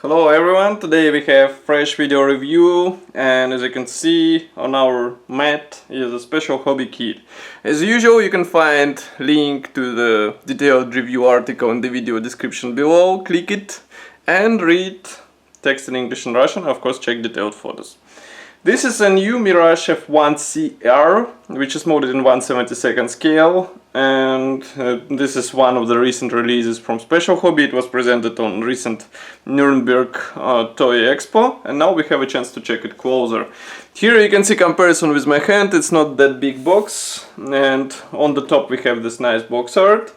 Hello everyone, today we have fresh video review, and as you can see on our mat is a special hobby kit. As usual, you can find link to the detailed review article in the video description below. Click it and read text in English and Russian, of course check detailed photos. This is a new Mirage F.1CR, which is modeled in 1/72 scale, and this is one of the recent releases from Special Hobby. It was presented on recent Nuremberg Toy Expo, and now we have a chance to check it closer. Here you can see comparison with my hand. It's not that big box, and on the top we have this nice box art.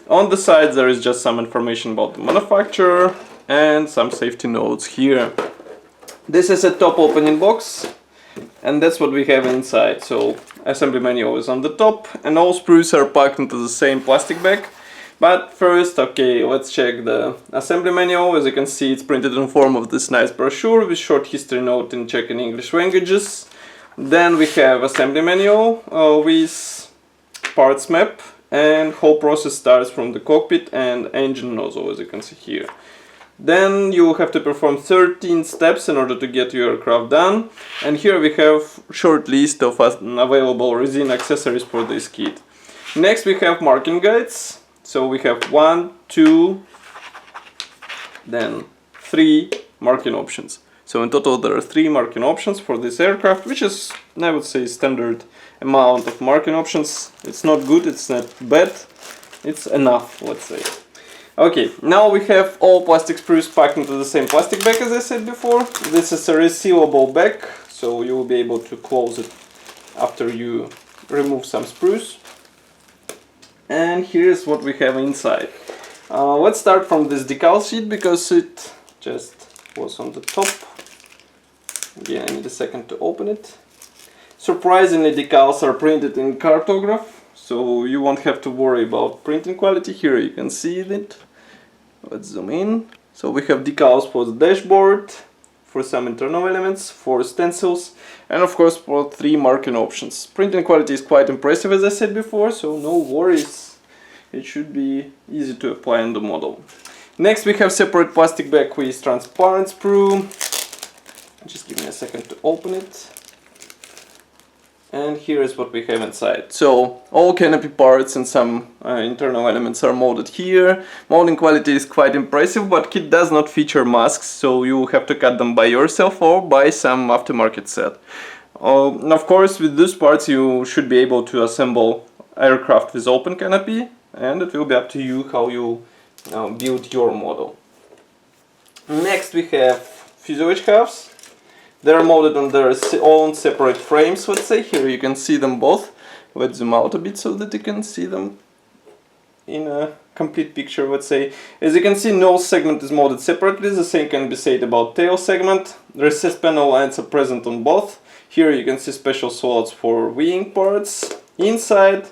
On the side there is just some information about the manufacturer and some safety notes here. This is a top opening box, and that's what we have inside. So assembly manual is on the top, and all sprues are packed into the same plastic bag. But first, okay, let's check the assembly manual. As you can see, it's printed in form of this nice brochure with short history note in Czech and English languages. Then we have assembly manual with parts map, and whole process starts from the cockpit and engine nozzle, as you can see here. Then you have to perform 13 steps in order to get your aircraft done, and here we have short list of available resin accessories for this kit. Next we have marking guides. So we have 1, 2, then 3 marking options. So in total there are 3 marking options for this aircraft, which is, I would say, standard amount of marking options. It's not good, it's not bad, it's enough, let's say. Okay, now we have all plastic sprues packed into the same plastic bag, as I said before. This is a resealable bag, so you will be able to close it after you remove some sprues. And here's what we have inside. Let's start from this decal sheet, because it just was on the top. Again, I need a second to open it. Surprisingly, decals are printed in cartograph, so you won't have to worry about printing quality. Here you can see it. Let's zoom in. So we have decals for the dashboard, for some internal elements, for stencils, and of course for 3 marking options. Printing quality is quite impressive, as I said before, so no worries. It should be easy to apply on the model. Next we have separate plastic bag with transparent sprue. Just give me a second to open it. And here is what we have inside. So all canopy parts and some internal elements are molded here. Molding quality is quite impressive, but kit does not feature masks, so you have to cut them by yourself or buy some aftermarket set. Of course, with these parts you should be able to assemble aircraft with open canopy, and it will be up to you how you build your model. Next we have fuselage halves. They're molded on their own separate frames, let's say. Here you can see them both. Let's zoom out a bit so that you can see them in a complete picture, let's say. As you can see, nose segment is molded separately. The same can be said about tail segment. The recessed panel lines are present on both. Here you can see special slots for wing parts. Inside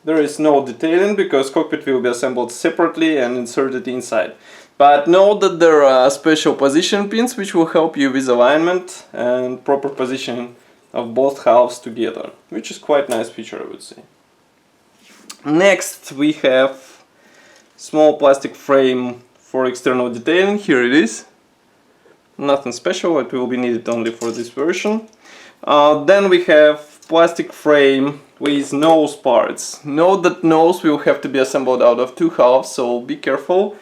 there is no detailing, because cockpit will be assembled separately and inserted inside. But note that there are special position pins which will help you with alignment and proper positioning of both halves together, which is quite nice feature, I would say. Next we have small plastic frame for external detailing. Here it is. Nothing special, it will be needed only for this version. Then we have plastic frame with nose parts. Note that nose will have to be assembled out of 2 halves, so be careful.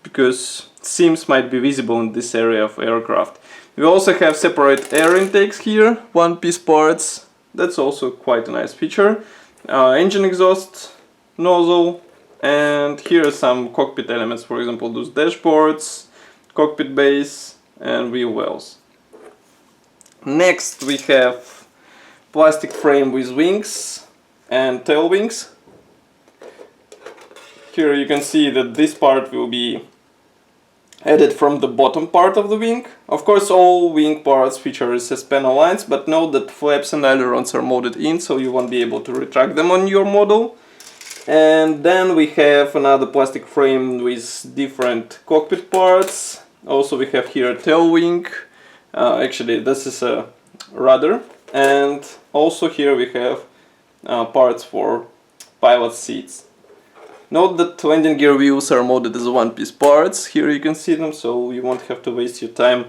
Because seams might be visible in this area of aircraft. We also have separate air intakes here, 1-piece parts. That's also quite a nice feature. Engine exhaust, nozzle, and here are some cockpit elements, for example those dashboards, cockpit base, and wheel wells. Next we have plastic frame with wings and tail wings. Here you can see that this part will be added from the bottom part of the wing. Of course all wing parts feature recessed panel lines, but note that flaps and ailerons are molded in, so you won't be able to retract them on your model. And then we have another plastic frame with different cockpit parts. Also we have here a tail wing. Actually this is a rudder, and also here we have parts for pilot seats. Note that landing gear wheels are molded as one-piece parts. Here you can see them, so you won't have to waste your time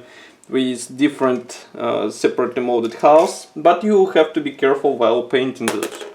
with different separately molded halves, but you have to be careful while painting those.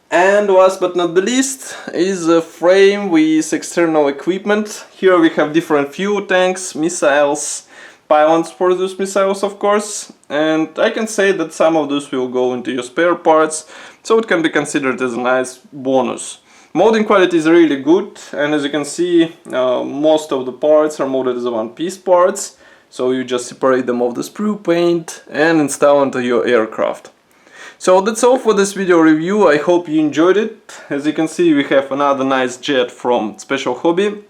And last but not the least is a frame with external equipment. Here we have different fuel tanks, missiles, pylons for those missiles, of course, and I can say that some of those will go into your spare parts, so it can be considered as a nice bonus. Molding quality is really good, and as you can see, most of the parts are molded as one-piece parts, so you just separate them off the sprue paint and install into your aircraft. So that's all for this video review. I hope you enjoyed it. As you can see, we have another nice jet from Special Hobby.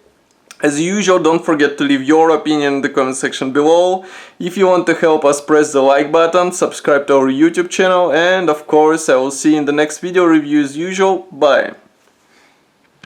As usual, don't forget to leave your opinion in the comment section below. If you want to help us, press the like button, subscribe to our YouTube channel, and of course I will see you in the next video review as usual. Bye!